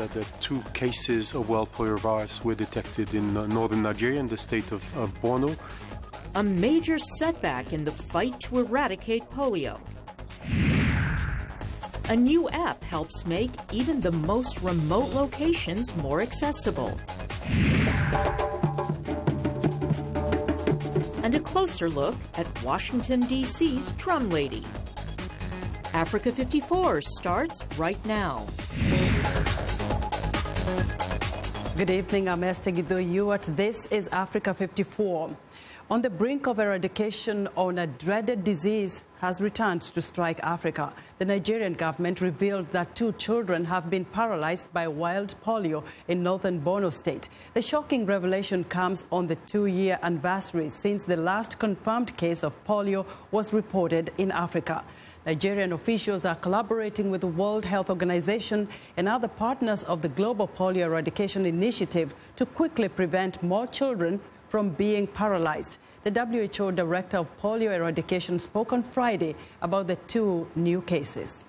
that 2 cases of wild polio virus were detected in northern Nigeria in the state of Borno. A major setback in the fight to eradicate polio. A new app helps make even the most remote locations more accessible. And a closer look at Washington, D.C.'s Drum Lady. Africa 54 starts right now. Good evening, I'm Esther Gido-Ewart. This is Africa 54. On the brink of eradication on a dreaded disease has returned to strike Africa. The Nigerian government revealed that 2 children have been paralyzed by wild polio in northern Borno state. The shocking revelation comes on the 2-year anniversary since the last confirmed case of polio was reported in Africa. Nigerian officials are collaborating with the World Health Organization and other partners of the Global Polio Eradication Initiative to quickly prevent more children from being paralyzed. The WHO Director of Polio Eradication spoke on Friday about the 2 new cases.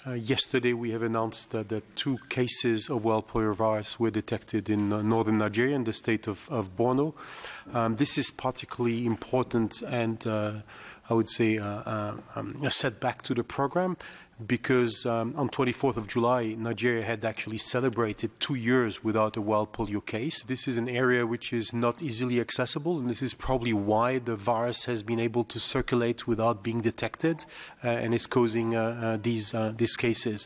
Yesterday, we have announced that 2 cases of wild polio virus were detected in northern Nigeria in the state of Borno. This is particularly important and I would say a setback to the program because on 24th of July, Nigeria had actually celebrated 2 years without a wild polio case. This is an area which is not easily accessible, and this is probably why the virus has been able to circulate without being detected and is causing these cases.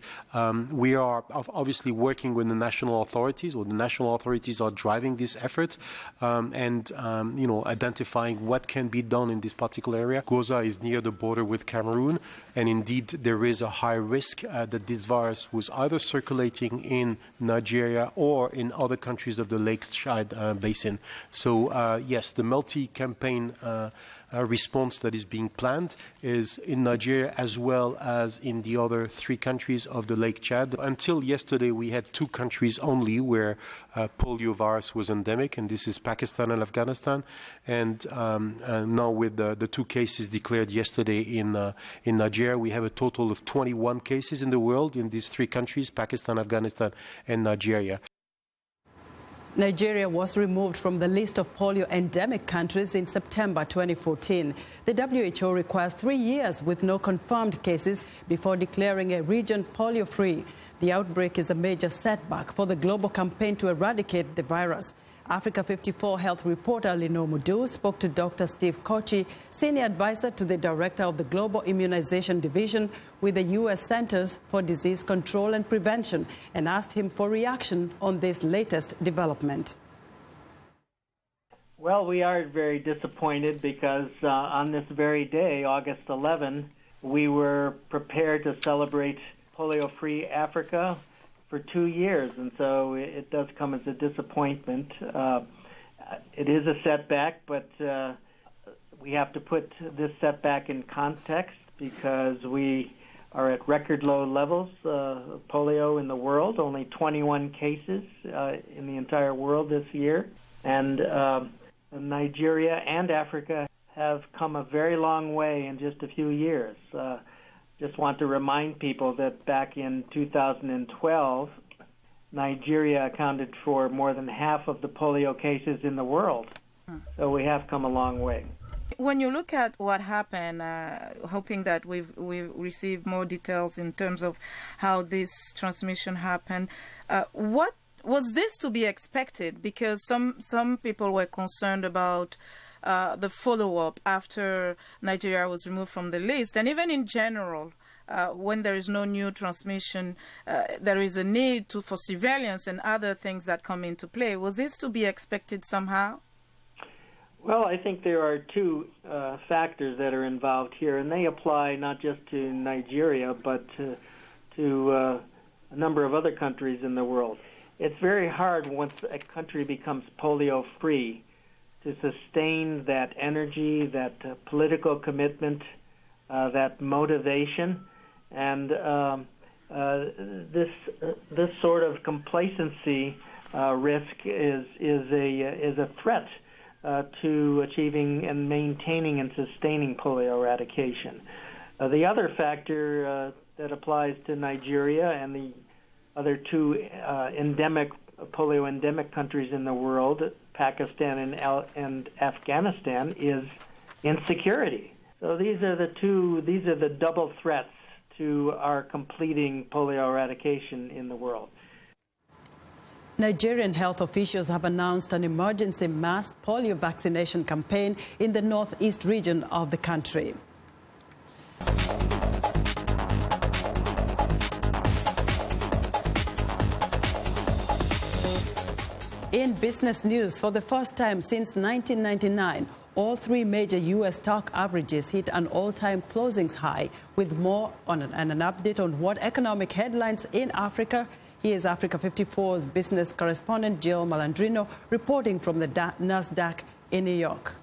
We are obviously working with the national authorities, or the national authorities are driving this effort and identifying what can be done in this particular area. Goza is near the border with Cameroon, and indeed there is a high risk that this virus was either circulating in Nigeria or in other countries of the Lake Chad basin. So yes, the multi-campaign response that is being planned is in Nigeria as well as in the other 3 countries of the Lake Chad. Until yesterday, we had 2 countries only where polio virus was endemic, and this is Pakistan and Afghanistan. And now with the 2 cases declared yesterday in Nigeria, we have a total of 21 cases in the world in these 3 countries, Pakistan, Afghanistan, and Nigeria. Nigeria was removed from the list of polio endemic countries in September 2014. The WHO requires 3 years with no confirmed cases before declaring a region polio-free. The outbreak is a major setback for the global campaign to eradicate the virus. Africa 54 health reporter Lino Mudu spoke to Dr. Steve Kochi, senior advisor to the director of the Global Immunization Division with the U.S. Centers for Disease Control and Prevention, and asked him for reaction on this latest development. Well, we are very disappointed because on this very day, August 11, we were prepared to celebrate polio-free Africa for 2 years, and so it does come as a disappointment. It is a setback, but we have to put this setback in context because we are at record low levels of polio in the world, only 21 cases in the entire world this year. And Nigeria and Africa have come a very long way in just a few years. Just want to remind people that back in 2012, Nigeria accounted for more than half of the polio cases in the world. So we have come a long way. When you look at what happened, hoping that we receive more details in terms of how this transmission happened, what was this to be expected? Because some people were concerned about the follow-up after Nigeria was removed from the list, and even in general, when there is no new transmission, there is a need for surveillance and other things that come into play. Was this to be expected somehow? Well, I think there are 2 factors that are involved here, and they apply not just to Nigeria, but to a number of other countries in the world. It's very hard once a country becomes polio-free to sustain that energy, that political commitment, that motivation, and this sort of complacency risk is a threat to achieving and maintaining and sustaining polio eradication. The other factor that applies to Nigeria and the other two polio endemic countries in the world, Pakistan and Afghanistan, is insecurity. So these are the double threats to our completing polio eradication in the world. Nigerian health officials have announced an emergency mass polio vaccination campaign in the northeast region of the country. In business news, for the first time since 1999, all three major U.S. stock averages hit an all-time closings high. With more on an update on what economic headlines in Africa, here's Africa 54's business correspondent Jill Malandrino reporting from the NASDAQ in New York.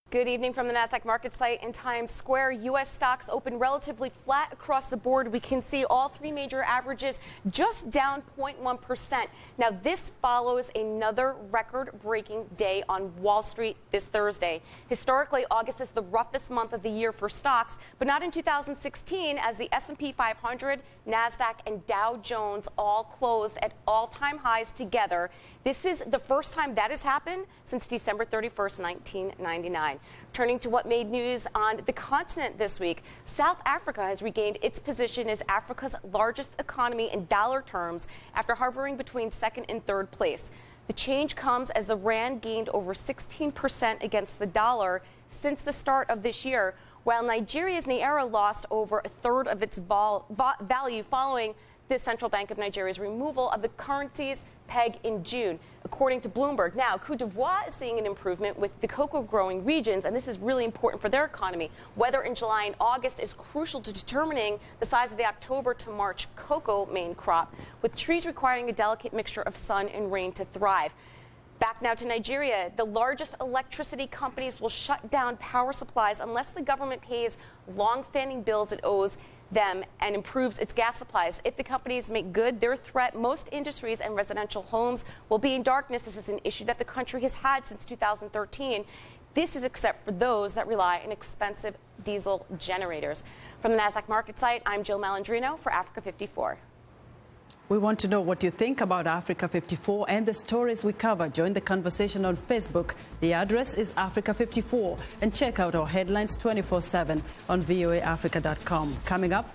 Good evening from the NASDAQ market site in Times Square. U.S. stocks open relatively flat across the board. We can see all three major averages just down 0.1%. Now, this follows another record-breaking day on Wall Street this Thursday. Historically, August is the roughest month of the year for stocks, but not in 2016, as the S&P 500, NASDAQ, and Dow Jones all closed at all-time highs together. This is the first time that has happened since December 31st, 1999. Turning to what made news on the continent this week, South Africa has regained its position as Africa's largest economy in dollar terms after hovering between second and third place. The change comes as the rand gained over 16% against the dollar since the start of this year, while Nigeria's naira lost over a third of its value following the Central Bank of Nigeria's removal of the currency's peg in June, according to Bloomberg. Now, Côte d'Ivoire is seeing an improvement with the cocoa-growing regions, and this is really important for their economy. Weather in July and August is crucial to determining the size of the October to March cocoa main crop, with trees requiring a delicate mixture of sun and rain to thrive. Back now to Nigeria. The largest electricity companies will shut down power supplies unless the government pays long-standing bills it owes them and improves its gas supplies. If the companies make good their threat, most industries and residential homes will be in darkness. This is an issue that the country has had since 2013. This is except for those that rely on expensive diesel generators. From the NASDAQ market site, I'm Jill Malandrino for Africa 54. We want to know what you think about Africa 54 and the stories we cover. Join the conversation on Facebook. The address is Africa 54. And check out our headlines 24/7 on voaafrica.com. Coming up,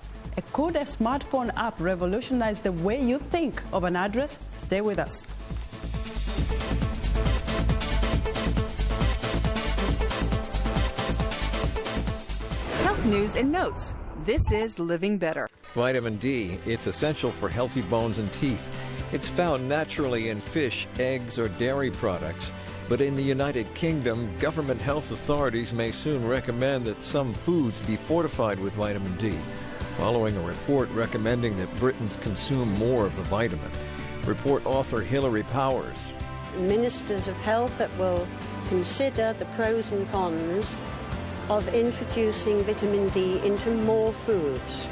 could a smartphone app revolutionize the way you think of an address? Stay with us. Health news and notes. This is Living Better. Vitamin D, it's essential for healthy bones and teeth. It's found naturally in fish, eggs, or dairy products. But in the United Kingdom, government health authorities may soon recommend that some foods be fortified with vitamin D, following a report recommending that Britons consume more of the vitamin. Report author Hilary Powers. Ministers of Health that will consider the pros and cons of introducing vitamin D into more foods.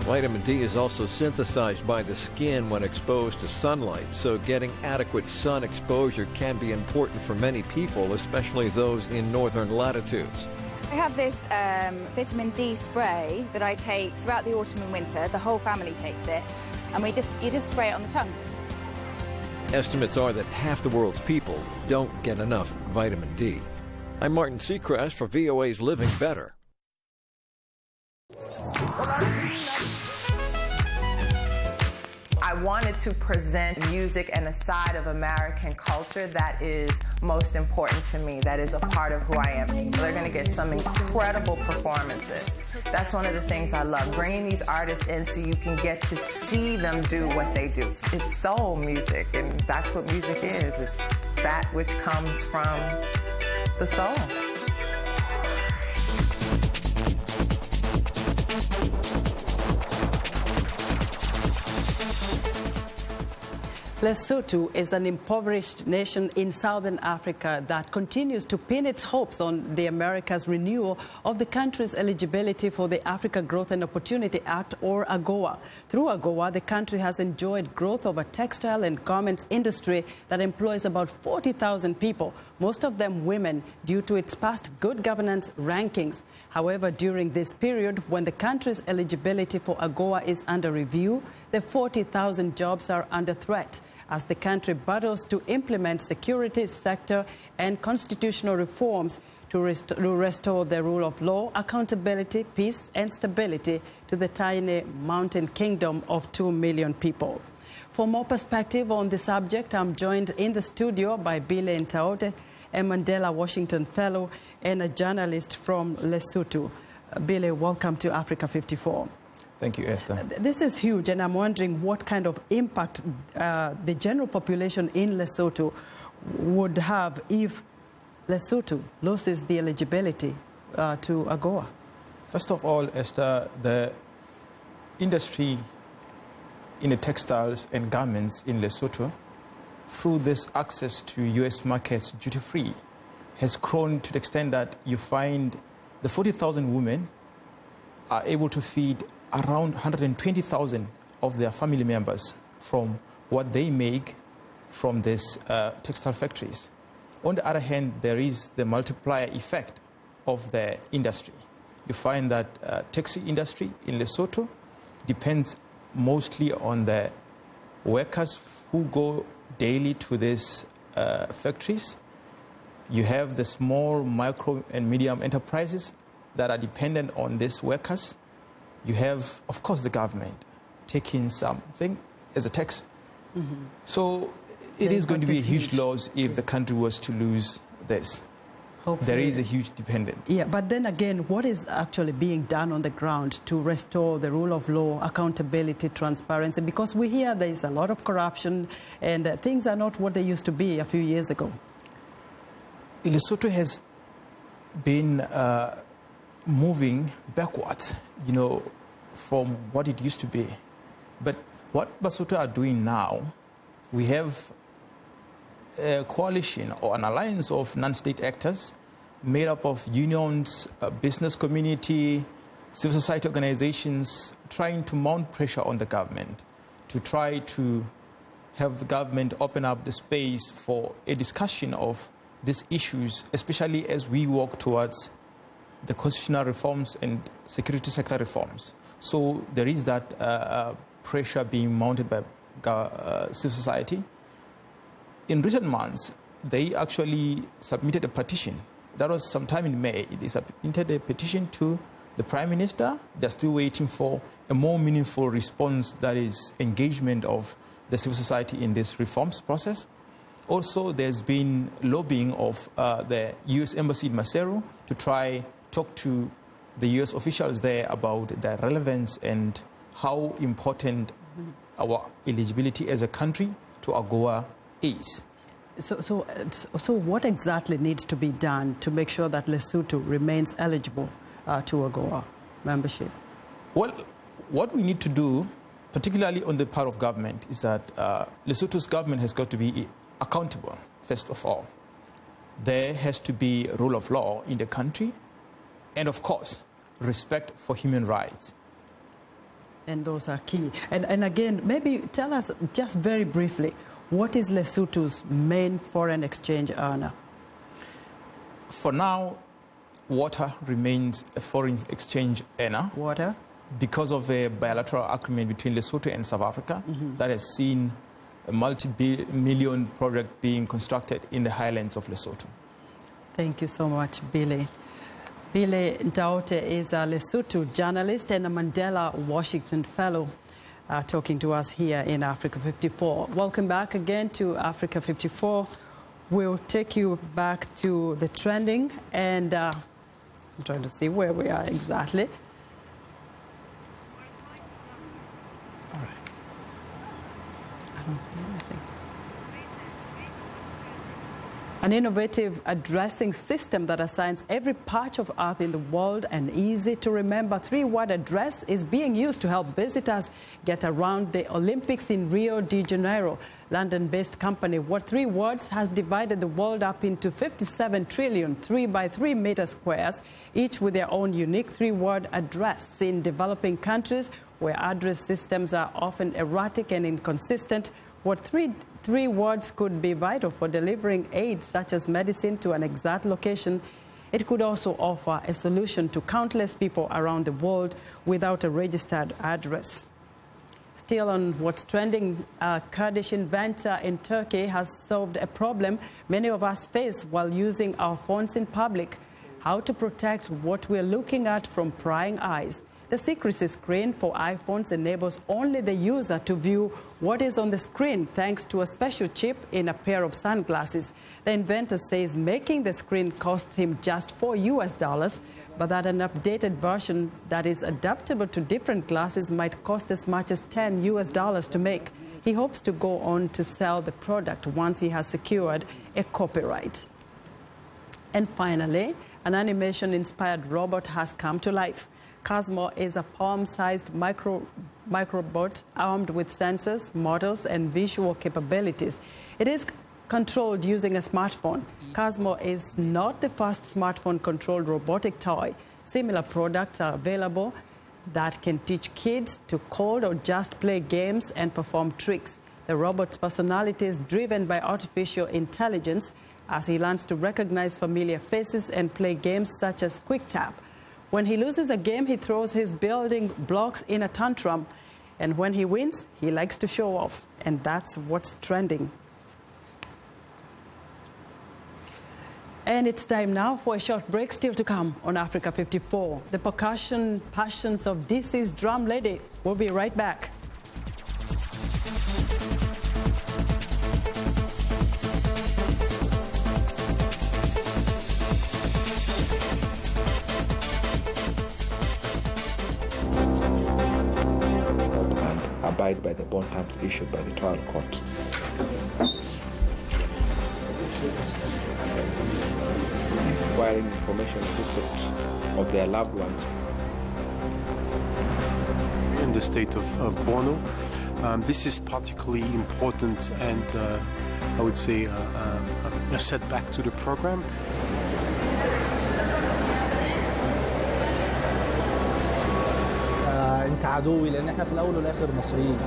Vitamin D is also synthesized by the skin when exposed to sunlight, so getting adequate sun exposure can be important for many people, especially those in northern latitudes. I have this vitamin D spray that I take throughout the autumn and winter. The whole family takes it, and you just spray it on the tongue. Estimates are that half the world's people don't get enough vitamin D. I'm Martin Seacrest for VOA's Living Better. I wanted to present music and a side of American culture that is most important to me, that is a part of who I am. They're going to get some incredible performances. That's one of the things I love, bringing these artists in so you can get to see them do what they do. It's soul music, and that's what music is. It's that which comes from the soul. Lesotho is an impoverished nation in southern Africa that continues to pin its hopes on the America's renewal of the country's eligibility for the Africa Growth and Opportunity Act, or AGOA. Through AGOA, the country has enjoyed growth of a textile and garments industry that employs about 40,000 people, most of them women, due to its past good governance rankings. However, during this period, when the country's eligibility for AGOA is under review, the 40,000 jobs are under threat as the country battles to implement security sector and constitutional reforms to restore the rule of law, accountability, peace and stability to the tiny mountain kingdom of 2 million people. For more perspective on the subject, I'm joined in the studio by Bile Ntaote, a Mandela Washington Fellow and a journalist from Lesotho. Bile, welcome to Africa 54. Thank you, Esther. This is huge, and I'm wondering what kind of impact the general population in Lesotho would have if Lesotho loses the eligibility to AGOA. First of all, Esther, the industry in the textiles and garments in Lesotho, through this access to U.S. markets duty-free, has grown to the extent that you find the 40,000 women are able to feed around 120,000 of their family members from what they make from these textile factories. On the other hand, there is the multiplier effect of the industry. You find that taxi industry in Lesotho depends mostly on the workers who go daily to these factories. You have the small, micro and medium enterprises that are dependent on these workers. You have, of course, the government taking something as a tax. Mm-hmm. So it is going to be a huge loss if the country was to lose this. Hopefully. There is a huge dependence. Yeah, but then again, what is actually being done on the ground to restore the rule of law, accountability, transparency? Because we hear there is a lot of corruption and things are not what they used to be a few years ago. Lesotho has been moving backwards, from what it used to be. But what Lesotho are doing now, we have a coalition or an alliance of non-state actors made up of unions, business community, civil society organizations, trying to mount pressure on the government to try to have the government open up the space for a discussion of these issues, especially as we walk towards the constitutional reforms and security sector reforms. So there is that pressure being mounted by civil society. In recent months, they actually submitted a petition. That was sometime in May. They submitted a petition to the Prime Minister. They're still waiting for a more meaningful response, that is engagement of the civil society in this reforms process. Also, there's been lobbying of the U.S. Embassy in Maseru to try talk to the U.S. officials there about the relevance and how important our eligibility as a country to AGOA is. So what exactly needs to be done to make sure that Lesotho remains eligible to AGOA membership? Well, what we need to do, particularly on the part of government, is that Lesotho's government has got to be accountable, first of all. There has to be rule of law in the country, and of course, respect for human rights. And those are key. And again, maybe tell us just very briefly, what is Lesotho's main foreign exchange earner? For now, water remains a foreign exchange earner. Water? Because of a bilateral agreement between Lesotho and South Africa that has seen a multi-million project being constructed in the highlands of Lesotho. Thank you so much, Bile. Bile Ntaote is a Lesotho journalist and a Mandela Washington Fellow talking to us here in Africa 54. Welcome back again to Africa 54. We'll take you back to the trending, and I'm trying to see where we are exactly. All right. I don't see anything. An innovative addressing system that assigns every patch of Earth in the world an easy-to-remember three-word address is being used to help visitors get around the Olympics in Rio de Janeiro. London-based company What 3 Words has divided the world up into 57 trillion 3x3 meter squares, each with their own unique three-word address. In developing countries where address systems are often erratic and inconsistent, What 3 Words could be vital for delivering aid such as medicine to an exact location. It could also offer a solution to countless people around the world without a registered address. Still on what's trending, a Kurdish inventor in Turkey has solved a problem many of us face while using our phones in public: how to protect what we're looking at from prying eyes. The secrecy screen for iPhones enables only the user to view what is on the screen thanks to a special chip in a pair of sunglasses. The inventor says making the screen costs him just $4, but that an updated version that is adaptable to different glasses might cost as much as $10 to make. He hopes to go on to sell the product once he has secured a copyright. And finally, an animation-inspired robot has come to life. Cosmo is a palm-sized microbot armed with sensors, models, and visual capabilities. It is controlled using a smartphone. Cosmo is not the first smartphone-controlled robotic toy. Similar products are available that can teach kids to code or just play games and perform tricks. The robot's personality is driven by artificial intelligence as he learns to recognize familiar faces and play games such as Quick Tap. When he loses a game, he throws his building blocks in a tantrum. And when he wins, he likes to show off. And that's what's trending. And it's time now for a short break, still to come on Africa 54. The percussion passions of DC's drum lady. We'll be right back. Abide by the bond terms issued by the trial court. Requiring information of their loved ones. In the state of Borno, this is particularly important and I would say a setback to the program. انت عدوي لان احنا في الاول والاخر مصريين.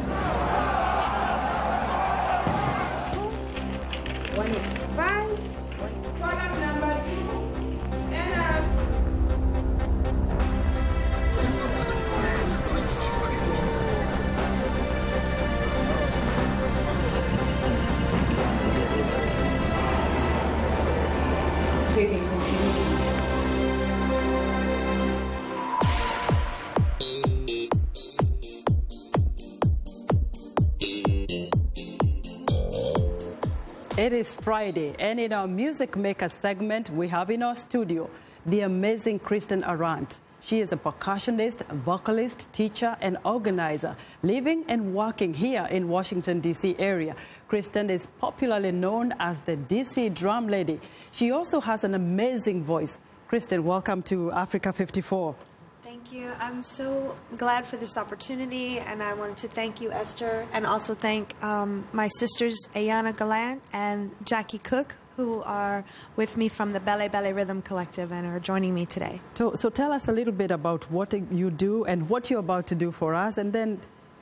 It is Friday, and in our Music Maker segment, we have in our studio the amazing Kristen Arant. She is a percussionist, vocalist, teacher, and organizer, living and working here in Washington, D.C. area. Kristen is popularly known as the D.C. Drum Lady. She also has an amazing voice. Kristen, welcome to Africa 54. Thank you. I'm so glad for this opportunity, and I wanted to thank you, Esther, and also thank my sisters, Ayana Gallant and Jackie Cook, who are with me from the Bele Bele Rhythm Collective and are joining me today. So tell us a little bit about what you do and what you're about to do for us, and then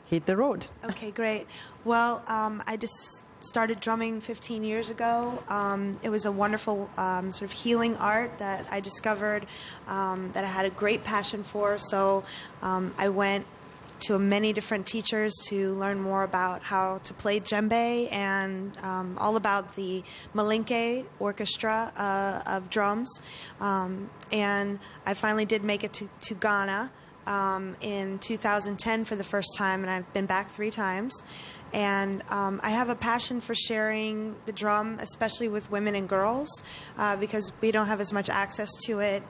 hit the road. Okay, great. Well, I just started drumming 15 years ago. It was a wonderful sort of healing art that I discovered that I had a great passion for. So I went to many different teachers to learn more about how to play djembe and all about the Malinke orchestra of drums. And I finally did make it to Ghana in 2010 for the first time, and I've been back 3 times. And I have a passion for sharing the drum, especially with women and girls, because we don't have as much access to it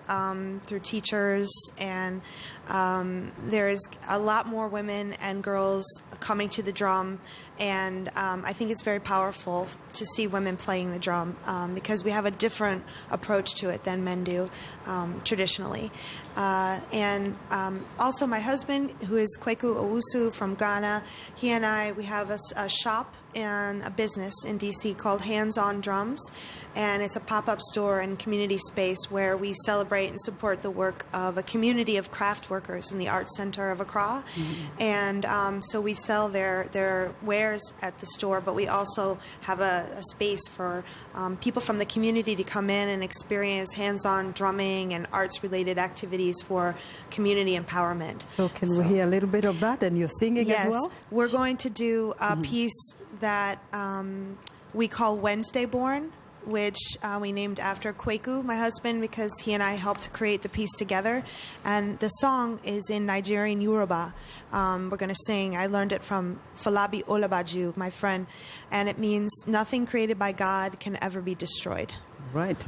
through teachers, and there is a lot more women and girls coming to the drum, and I think it's very powerful to see women playing the drum because we have a different approach to it than men do traditionally. And also my husband, who is Kweku Owusu from Ghana, he and I, we have a shop and a business in DC called Hands On Drums, and it's a pop-up store and community space where we celebrate and support the work of a community of craft workers in the Arts Center of Accra. And so we sell their wares at the store, but we also have a space for people from the community to come in and experience hands-on drumming and arts-related activities for community empowerment. So can we hear a little bit of that? And you're singing as well? Yes, we're going to do a piece that we call Wednesday Born, which we named after Kweku, my husband, because he and I helped create the piece together. And the song is in Nigerian Yoruba. We're going to sing. I learned it from Falabi Olabaju, my friend, and it means nothing created by God can ever be destroyed. Right.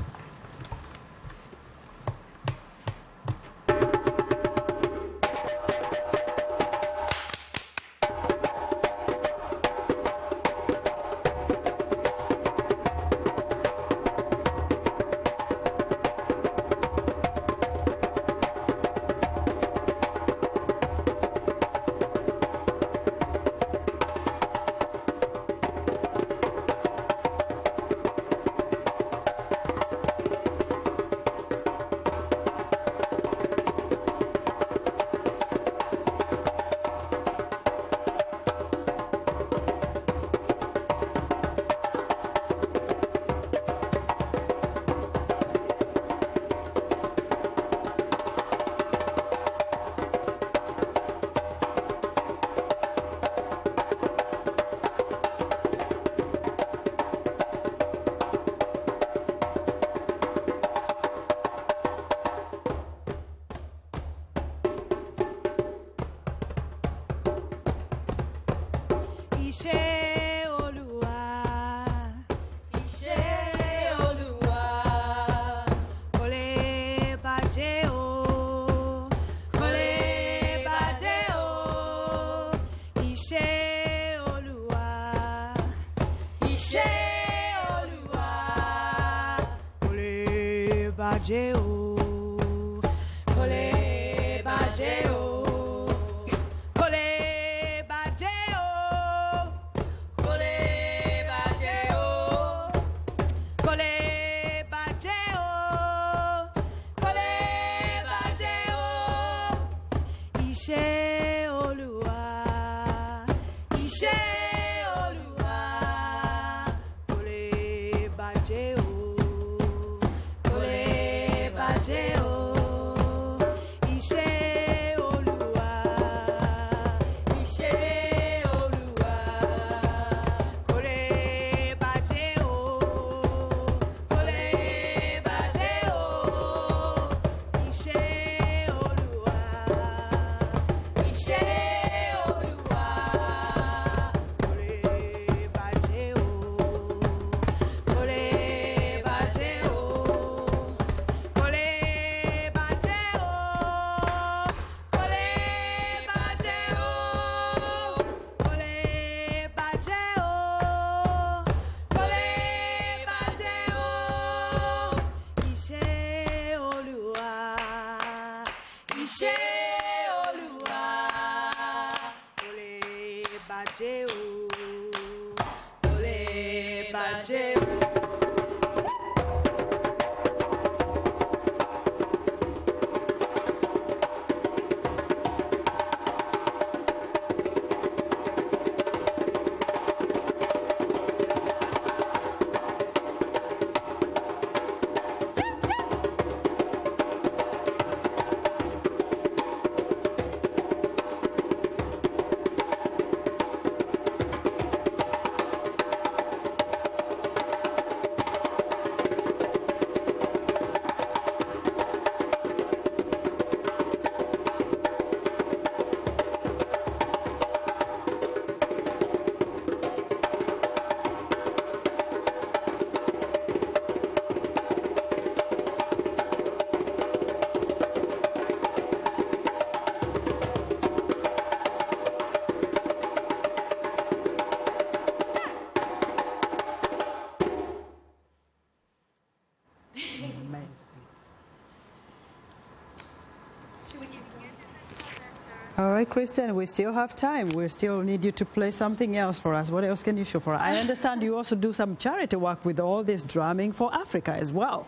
All right, Kristen, we still have time. We still need you to play something else for us. What else can you show for us? I understand you also do some charity work with all this drumming for Africa as well.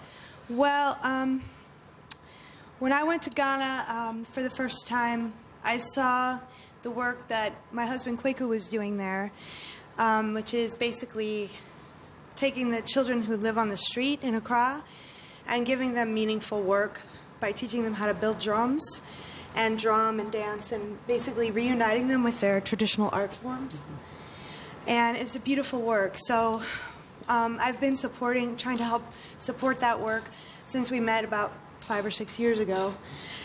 Well, when I went to Ghana for the first time, I saw the work that my husband Kwaku was doing there, which is basically taking the children who live on the street in Accra and giving them meaningful work by teaching them how to build drums and drum and dance and basically reuniting them with their traditional art forms. And it's a beautiful work. So I've been trying to help support that work since we met about 5 or 6 years ago.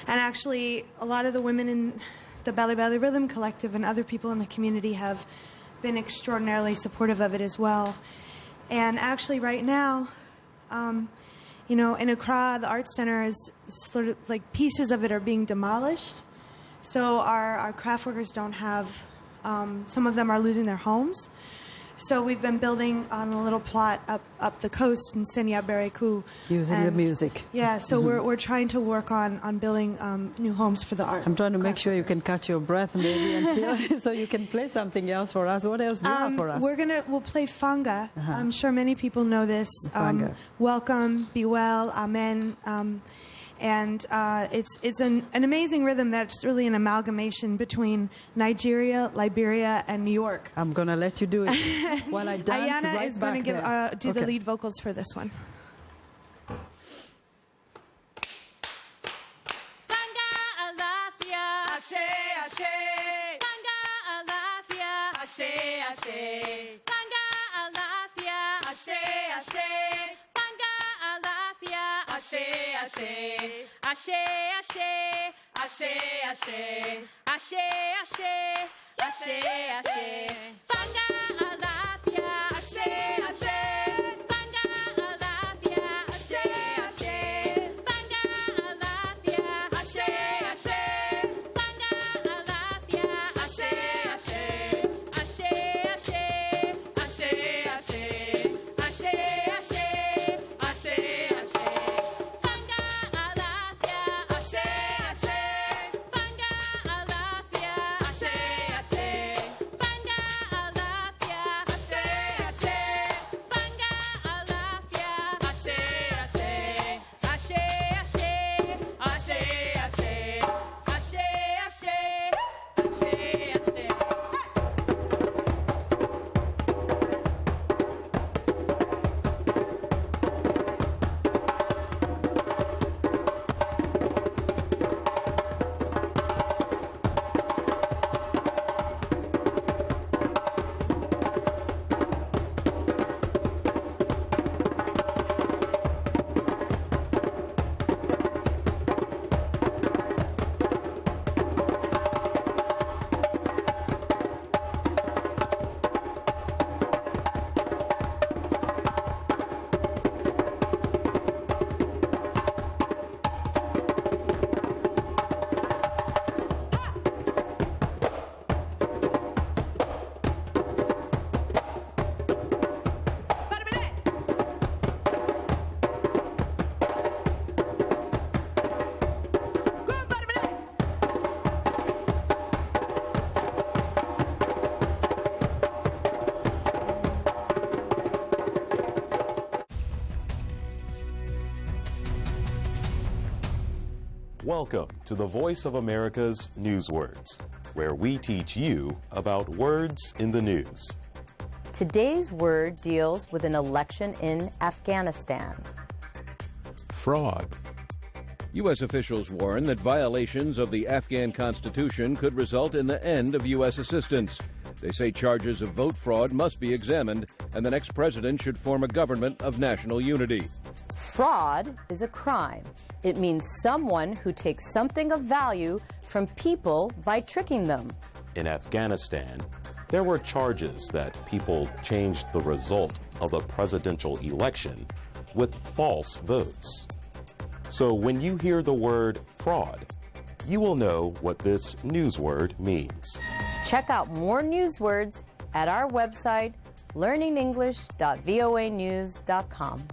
And actually, a lot of the women in the Belly Belly Rhythm Collective and other people in the community have been extraordinarily supportive of it as well. And actually, right now, you know, in Accra, the Art Center is sort of like pieces of it are being demolished. So our craft workers don't have, some of them are losing their homes. So we've been building on a little plot up the coast in Senya Bereku. Using the music. Yeah, so we're trying to work on building new homes for the art. I'm trying to make sure you can catch your breath maybe until so you can play something else for us. What else do you have for us? We'll play Fanga. I'm sure many people know this. Welcome, Be Well, Amen. And it's an amazing rhythm that's really an amalgamation between Nigeria, Liberia, and New York. I'm going to let you do it while I dance. Ayana is going to do the Okay. lead vocals for this one. Welcome to the Voice of America's Newswords, where we teach you about words in the news. Today's word deals with an election in Afghanistan. Fraud. U.S. officials warn that violations of the Afghan Constitution could result in the end of U.S. assistance. They say charges of vote fraud must be examined, and the next president should form a government of national unity. Fraud is a crime. It means someone who takes something of value from people by tricking them. In Afghanistan, there were charges that people changed the result of a presidential election with false votes. So when you hear the word fraud, you will know what this newsword means. Check out more newswords at our website, learningenglish.voanews.com.